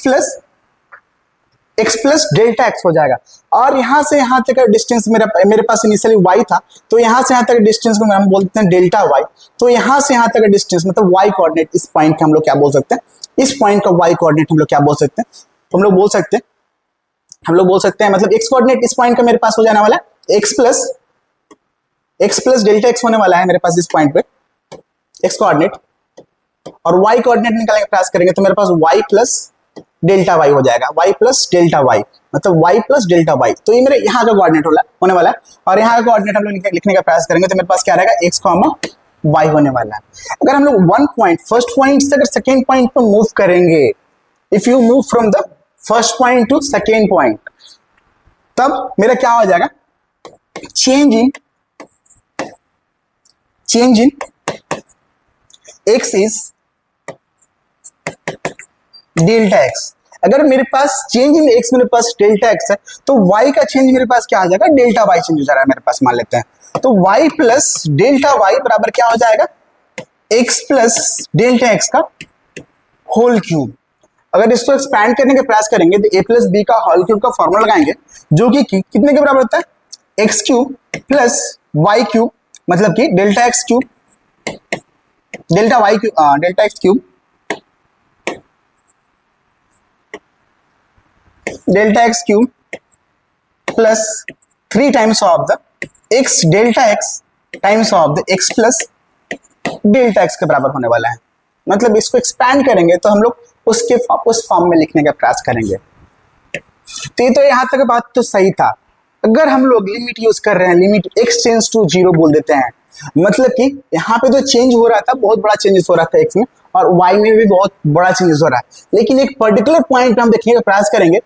प्लस डेल्टा एक्स हो जाएगा। और यहाँ से यहाँ तक का डिस्टेंस मेरे पास इनिशियली y था, तो यहाँ से यहाँ तक डिस्टेंस को हम बोलते हैं डेल्टा y। तो यहाँ से यहाँ तक का डिस्टेंस मतलब y कोऑर्डिनेट, इस पॉइंट का हम लोग क्या बोल सकते हैं, इस पॉइंट का y कोऑर्डिनेट हम लोग क्या बोल सकते हैं, हम लोग बोल सकते हैं मतलब x कोऑर्डिनेट इस पॉइंट का मेरे पास हो जाने वाला है x प्लस डेल्टा एक्स होने वाला है मेरे पास इस पॉइंट पे x कोऑर्डिनेट, और y कोऑर्डिनेट निकालने का प्रयास करेंगे तो मेरे पास y प्लस डेल्टा y हो जाएगा, y प्लस डेल्टा y मतलब y प्लस डेल्टा y। तो ये मेरे यहाँ का कोऑर्डिनेट होने वाला है, और यहाँ का कोऑर्डिनेट हम लोग लिखने का प्रयास करेंगे तो मेरे पास क्या रहेगा x, y होने वाला है। अगर हम लोग वन पॉइंट फर्स्ट पॉइंट से अगर सेकेंड पॉइंट पे मूव करेंगे, if you move from the first point two second point, तब मेरा क्या हो जाएगा, change in x is delta x. अगर मेरे पास चेंज इन x मेरे पास डेल्टा एक्स है, तो y का चेंज मेरे पास क्या आ जाएगा, डेल्टा y चेंज हो जा रहा है मेरे पास, मान लेते हैं। तो y प्लस डेल्टा y बराबर क्या हो जाएगा, x प्लस डेल्टा एक्स का होल क्यूब। अगर इसको एक्सपैंड करने का प्रयास करेंगे तो a प्लस बी का होल क्यूब का फॉर्मूला लगाएंगे, जो कि कितने के बराबर होता है, x cube plus y cube, मतलब कि delta x cube delta y cube delta x cube delta x cube plus 3 times of the x delta x times of the x plus delta x के बराबर होने वाला है। मतलब इसको expand करेंगे तो हम लोग उस फॉर्म में लिखने का प्रयास करेंगे। तो ये तो यहाँ तक बात तो सही था। अगर हम लोग लिमिट यूज कर रहे हैं, लिमिट x टेंड्स टू 0 बोल देते हैं, मतलब कि यहाँ पे तो चेंज हो रहा था, बहुत बड़ा चेंजेस हो रहा था x में, और y में भी बहुत बड़ा चेंजेस हो रहा है, लेकिन एक पर्टिकुलर पॉइंट पे हम देखने का प्रयास करेंगे,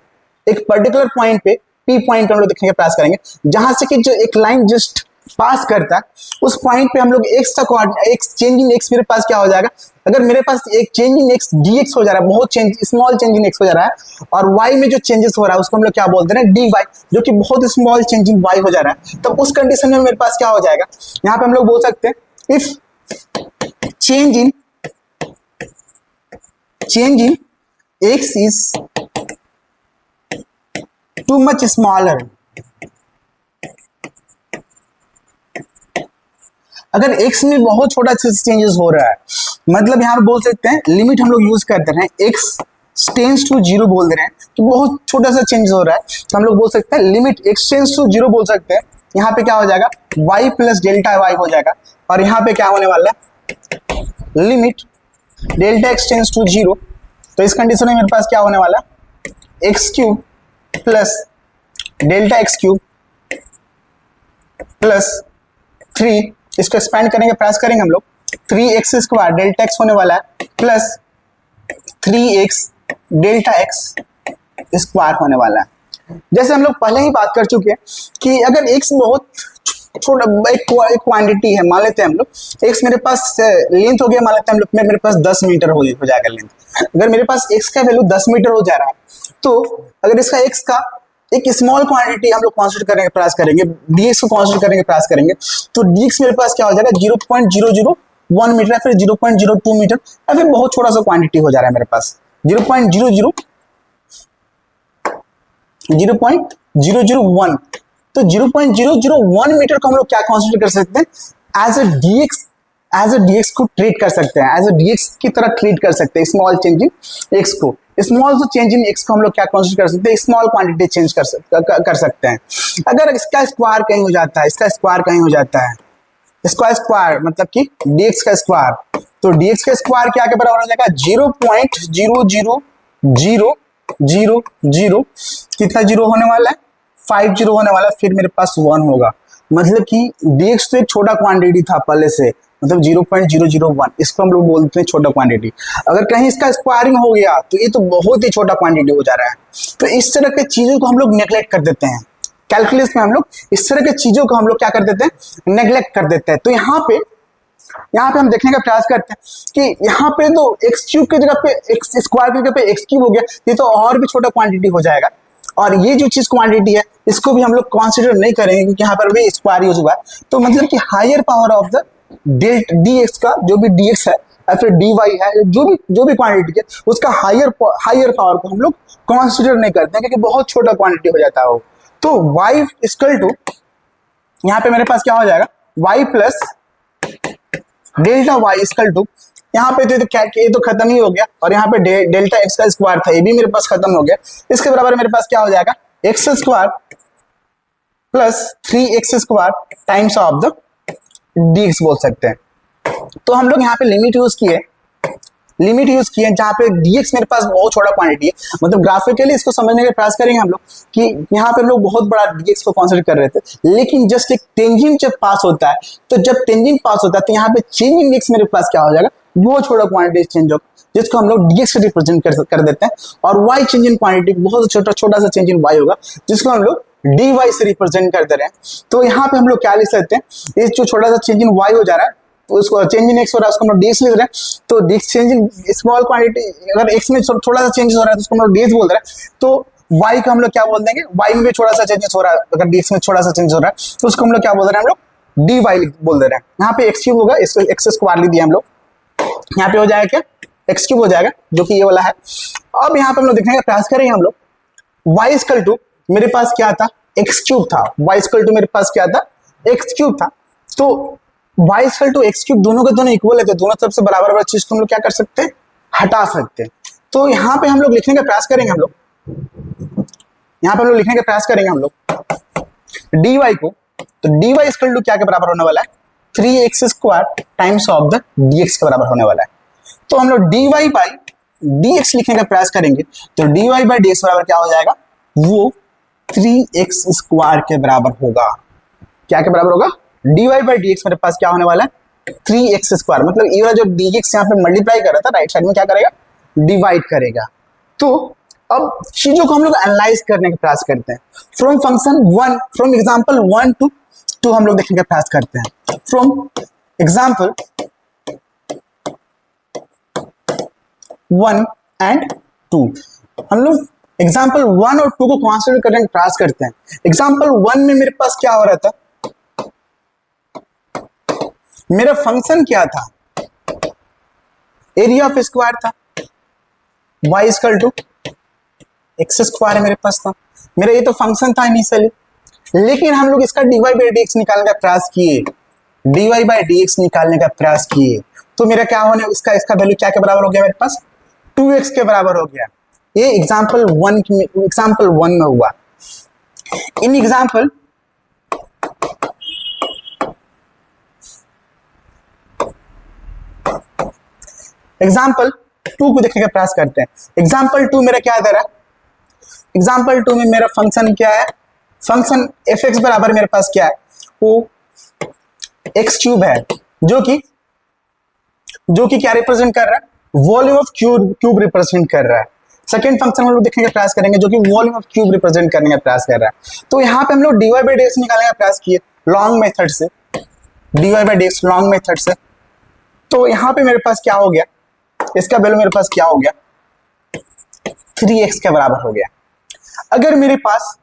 एक पर्टिकुलर पॉइंट पे P पॉइंट पे हम लोग देखने का प्रयास करेंगे, जहां से कि जो एक लाइन जस्ट पास करता है, उस पॉइंट पे हम लोग x का x चेंज इन x मेरे पास क्या हो जाएगा, अगर मेरे पास एक चेंज इन x dx हो जा रहा है, बहुत change small change in x हो जा रहा है, और y में जो चेंजेस हो रहा है उसको हम लोग क्या बोलते हैं, dy, जो कि बहुत स्मॉल चेंज इन y हो जा रहा है, तब उस कंडीशन में मेरे पास क्या हो जाएगा, यहाँ पे हम लोग बोल सकते हैं if change in x is too much smaller, अगर x में बहुत छोटा चेंजेस हो रहा है, मतलब यहाँ पे बोल सकते हैं लिमिट हम लोग यूज करते हैं x टेंड्स टू 0 बोल दे रहे हैं कि बहुत छोटा सा चेंज हो रहा है, तो हम लोग बोल सकते हैं लिमिट x टेंड्स टू 0 बोल सकते हैं। यहाँ पे क्या हो जाएगा, y प्लस डेल्टा y हो जाएगा, और यहाँ पे क्या होने वाला है, limit delta x tends to 0। तो इस कंडीशन में मेरे पास क्या होने वाला है, x cube plus delta x cube plus 3, इसको एक्सपैंड करने का प्रयास करेंगे हम लोग, 3x स्क्वायर डेल्टा x होने वाला है plus 3x delta x square होने वाला है। जैसे हम लोग पहले ही बात कर चुके हैं कि अगर x बहुत छोटा एक क्वांटिटी है, मान लेते हैं हम लोग x मेरे पास लेंथ हो गया, मान लेते हैं हम लोग मेरे पास 10 मीटर हो जाएगा लेंथ। अगर मेरे पास x का वैल्यू 10 मीटर हो जा रहा है, तो अगर इसका x का एक स्मॉल क्वांटिटी हम लोग कंसीडर करने का प्रयास करेंगे, dx को कंसीडर करने का प्रयास करेंगे, तो dx मेरे पास क्या हो जाएगा, 0.001 मीटर या फिर 0.02 मीटर, या फिर बहुत छोटा सा क्वांटिटी हो जा रहा है मेरे पास 0.001। तो 0.001 मीटर को हम लोग क्या कंसीडर कर सकते हैं, एज अ dx को ट्रीट कर सकते हैं, एज अ dx की तरह ट्रीट कर सकते हैं स्मॉल चेंज इन x को। स्मॉल चेंज इन x को हम लोग क्या कंसीडर कर सकते हैं, स्मॉल क्वांटिटी चेंज कर सकते हैं। अगर इसका स्क्वायर कहीं हो जाता है, इसका स्क्वायर कहीं हो जाता है, इसका स्क्वायर मतलब कि dx का स्क्वायर, तो dx का स्क्वायर क्या के बराबर हो जाएगा, 0.00000 कितना जीरो होने वाला है, 50 होने वाला है, फिर मेरे पास 1 होगा। मतलब कि dx तो एक छोटा क्वांटिटी था पहले से, मतलब 0.001, इसको हम लोग बोलते हैं छोटा क्वांटिटी। अगर कहीं इसका स्क्वायरिंग हो गया तो ये तो बहुत ही छोटा क्वांटिटी हो जा रहा है। तो इस तरह के चीजों को हम लोग नेग्लेक्ट कर देते हैं कैलकुलस में, हम लोग इस तरह के चीजों को हम लोग क्या कर देते हैं, नेग्लेक्ट कर देते हैं। तो यहाँ पे हम देखने का प्रयास करते हैं कि यहाँ पे तो एक्स क्यूब की जगह पे एक्स स्क्वायर की जगह पे एक्स क्यूब हो गया, ये तो और भी छोटा क्वांटिटी हो जाएगा, और ये जो चीज क्वांटिटी है इसको भी हम लोग कंसीडर नहीं करेंगे क्योंकि यहाँ पर भी स्क्वायर यूज हुआ है। तो मतलब कि higher power of the dx का जो भी dx है या फिर dy है, जो भी क्वांटिटी है उसका हायर पावर को हम लोग कंसीडर नहीं करते हैं क्योंकि बहुत छोटा क्वांटिटी हो जाता है वो। तो y इक्वल टू यहाँ पे मेरे पास क्या हो जाएगा, y plus delta y equal to, यहाँ पे तो ये तो खत्म ही हो गया और यहाँ पे डेल्टा x का स्क्वायर था, ये भी मेरे पास खत्म हो गया। इसके बराबर मेरे पास क्या हो जाएगा, x square plus 3x square times of the dx बोल सकते हैं। तो हम लोग यहाँ पे लिमिट यूज किए जहाँ पे dx मेरे पास बहुत छोटा क्वांटिटी है, मतलब ग्राफिकली इसको समझने का प्रयास करेंगे हम लोग कि यहाँ पे हम लोग बहुत बड़ा dx को कंसीडर कर रहे थे, लेकिन जस्ट एक टेंजेंट जब पास होता है, तो जब टेंजेंट पास होता है तो यहाँ पे चेंज इन x मेरे पास क्या हो जाएगा, बहुत छोटा क्वांटिटी चेंज होगा जिसको हम लोग dx से रिप्रेजेंट कर देते हैं, और y चेंज इन क्वांटिटी बहुत छोटा सा चेंज इन y होगा जिसको हम लोग dy से रिप्रेजेंट कर दे रहे हैं। तो यहाँ पे हम लोग क्या लिख सकते हैं, ये जो छोटा सा चेंज इन y हो जा रहा है तो उसको चेंज इन x हो रहा है उसको हम लोग dx लिख रहे हैं। तो dx change in small quantity, अगर x में थोड़ा सा चेंजेस हो रहा है तो उसको हम लोग dx बोल रहे हैं। तो y का हम लोग क्या बोल देंगे, y में भी थोड़ा सा चेंजेस हो रहा है, अगर dx में थोड़ा सा चेंज हो रहा है तो उसको हम लोग क्या बोल रहे हैं, हम लोग dy बोल दे रहे हैं। यहाँ पे x क्यूब होगा, इसको x स्क्वायर लिख दिया हम लोग, यहाँ पे हो जाएगा क्या, x क्यूब हो जाएगा जो कि ये वाला है। अब यहाँ पे हम लोग देखने का प्रयास करेंगे हम लोग y इक्वल टू मेरे पास क्या था, x क्यूब था, y इक्वल टू मेरे पास क्या था, x क्यूब था। तो y equal to x cube दोनों के दोनों इक्वल है, तो दोनों तरफ से बराबर चीज को हम लोग क्या कर सकते हैं, हटा सकते हैं। तो यहाँ पे हम लोग लिखने का प्रयास करेंगे हम लोग, यहाँ पे हम लोग लिखने का प्रयास करेंगे हम लोग dy को, तो dy इक्वल टू क्या के बराबर होने वाला है, 3x square times of the dx के बराबर होने वाला है। तो हम लोग dy बाई dx लिखने का प्रयास करेंगे, तो dy बाई dx बराबर क्या हो जाएगा, वो 3x स्क्वायर के बराबर होगा। क्या के बराबर होगा, dy बाई dx मेरे पास क्या होने वाला है, 3x स्क्वायर, मतलब ये वाला जो dx यहाँ पे मल्टीप्लाई कर रहा था राइट साइड में क्या करेगा, डिवाइड करेगा। तो अब चीजों को हम लोग एनालाइज करने का प्रयास करते हैं, from function one, from example 1 to 2 हम लोग देखने का प्रयास करते हैं। फ्रॉम एग्जांपल 1 and 2 हम लोग एग्जाम्पल 1 और 2 को कंसीडर करने का प्रयास करते हैं। एग्जाम्पल 1 में मेरे पास क्या हो रहा था, मेरा फंक्शन क्या था, एरिया ऑफ स्क्वायर था, y equal to x square मेरे पास था, मेरा ये तो फंक्शन था इनिशियली। लेकिन हम लोग इसका dy बाई dx निकालने का प्रयास किए, dy बाई dx निकालने का प्रयास किए, तो मेरा क्या होने, इसका वैल्यू क्या के बराबर हो गया, मेरे पास 2x के बराबर हो गया। ये एग्जाम्पल 1 में हुआ। इन एग्जाम्पल एग्जाम्पल 2 को देखने का प्रयास करते हैं। एग्जाम्पल 2 मेरा क्या दे रहा है, एग्जाम्पल 2 में मेरा फंक्शन क्या है, फंक्शन fx बराबर मेरे पास क्या है, वो x क्यूब है, जो कि क्या रिप्रेजेंट कर रहा है, वॉल्यूम ऑफ क्यूब रिप्रेजेंट कर रहा है। सेकेंड फंक्शन हम लोग देखने का प्रयास करेंगे जो कि वॉल्यूम ऑफ क्यूब रिप्रेजेंट करने का प्रयास कर रहा है। तो यहाँ पे हम लोग dy बाई dx निकालने का प्रयास किए लॉन्ग मेथड से, dy by dx long method से। तो यहाँ पे मेरे पास क्या हो गया, इसका वैल्यू मेरे पास क्या हो गया, 3x के बराबर हो गया। अगर मेरे पास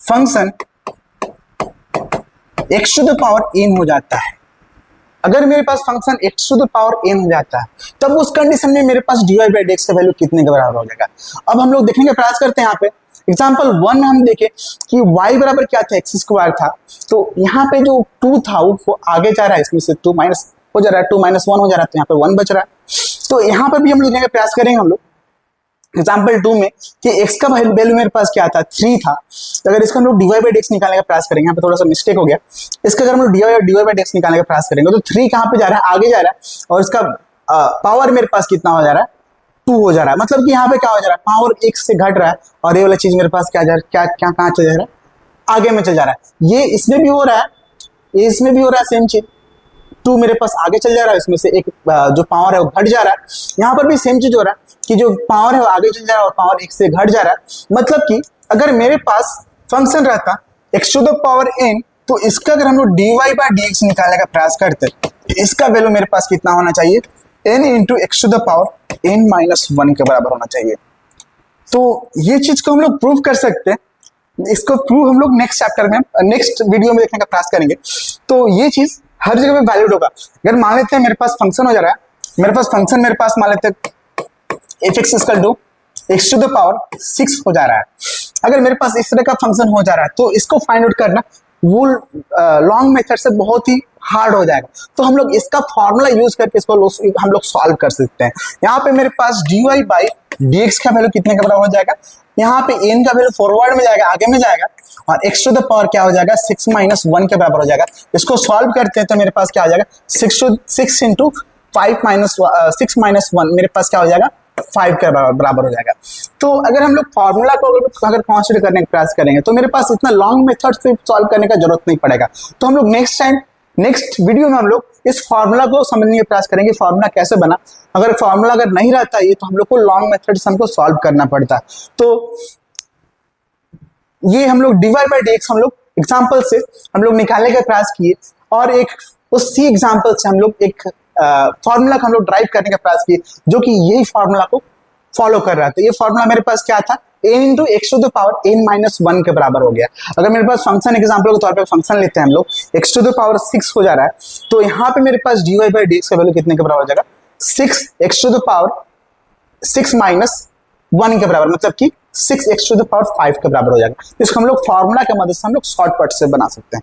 function x to the power n हो जाता है, अगर मेरे पास function x to the power n हो जाता है, तब उस कंडीशन में मेरे पास dy बाई dx का वैल्यू कितने के बराबर हो जाएगा। अब हम लोग देखने का प्रयास करते हैं। यहाँ पे एग्जाम्पल 1 में हम देखें कि y बराबर क्या था, x स्क्वायर था, तो यहाँ पे जो 2 था वो आगे जा रहा है, इसमें से 2 माइनस हो जा रहा है, 2 माइनस 1 हो जा रहा है, तो यहाँ पे 1 बच रहा है। तो यहाँ पर भी हम लोग देखने का प्रयास करेंगे हम लोग एग्जाम्पल 2 में कि x का वैल्यू मेरे पास क्या था, 3 था। तो अगर इसका हम लोग dy बाई dx निकालने का प्रयास करेंगे, यहाँ पे थोड़ा सा मिस्टेक हो गया, इसका अगर हम लोग dy बाई dx निकालने का प्रयास करेंगे तो 3 कहाँ पे जा रहा है, आगे जा रहा है, और इसका पावर मेरे पास कितना हो जा रहा है, 2 हो जा रहा है। मतलब कि यहाँ पे क्या हो जा रहा है, पावर 1 से घट रहा है, और ये वाला चीज मेरे पास क्या जा रहा है, क्या कहाँ चल जा रहा है, आगे में चल जा रहा है। ये इसमें भी हो रहा है, ये इसमें भी हो रहा है, सेम चीज, 2 मेरे पास आगे चल जा रहा है, इसमें से एक जो पावर है वो घट जा रहा है। यहाँ पर भी सेम चीज हो रहा है कि जो पावर है वो आगे चल जा रहा है और पावर 1 से घट जा रहा है। मतलब कि अगर मेरे पास फंक्शन रहता x to the power n, तो इसका अगर हम लोग dy बाई dx निकालने का प्रयास करते तो इसका वैल्यू मेरे पास कितना होना चाहिए, n into x to the power n minus 1 के बराबर होना चाहिए। तो ये चीज को हम लोग प्रूव कर सकते हैं, इसको प्रूव हम लोग नेक्स्ट चैप्टर में, नेक्स्ट वीडियो में देखने का प्रयास करेंगे। तो ये चीज हर जगह पे वैलिड होगा। अगर मान लेते हैं मेरे पास फंक्शन हो जा रहा है, मेरे पास फंक्शन मेरे पास मान लेते हैं f(x) = x to the power 6 हो जा रहा है। अगर मेरे पास इस तरह का फंक्शन हो जा रहा है तो इसको फाइंड आउट करना वो लॉन्ग मेथड से बहुत ही हार्ड हो जाएगा। तो हम लोग इसका फॉर्मूला यूज करके इसको हम लोग सॉल्व कर सकते हैं। यहाँ पे मेरे पास dy/dx का वैल्यू कितने के बराबर हो जाएगा, यहाँ पे n का वैल्यू फॉरवर्ड में जाएगा, आगे में जाएगा, और x to the power क्या हो जाएगा 6 - 1 के बराबर हो जाएगा। इसको सॉल्व करते हैं तो मेरे पास क्या हो जाएगा 6 × 6 - 1 मेरे पास क्या हो जाएगा 5 के बराबर हो जाएगा। तो अगर हम लोग फॉर्मूला को अगर कंसीडर करने का प्रयास करेंगे तो मेरे पास इतना लॉन्ग मेथड से सॉल्व करने का जरूरत नहीं पड़ेगा। तो हम लोग नेक्स्ट वीडियो में हम लोग इस फॉर्मूला को समझने का प्रयास करेंगे, फॉर्मूला कैसे बना। अगर फॉर्मूला अगर नहीं रहता ये तो हम लोग को लॉन्ग मेथड से हमको सॉल्व करना पड़ता। तो ये हम लोग dy/dx हम लोग एग्जाम्पल से हम लोग निकालने का प्रयास किए, और एक उसी एग्जाम्पल से हम लोग एक फॉर्मूला को हम लोग ड्राइव करने का प्रयास किए जो कि यही फॉर्मूला को फॉलो कर रहा था। ये फॉर्मूला मेरे पास क्या था, n × x to the power n - 1 के बराबर हो गया। अगर मेरे पास फंक्शन एग्जाम्पल के तौर पे फंक्शन लेते हैं हम लोग, x to the power 6 हो जा रहा है, तो यहाँ पे मेरे पास dy/dx का वैल्यू कितने के बराबर हो जाएगा 6x to the power 6 - 1 के बराबर, मतलब कि 6x to the power 5 के बराबर हो जाएगा। इसको हम लोग फॉर्मूला के मदद से हम लोग शॉर्टकट से बना सकते हैं।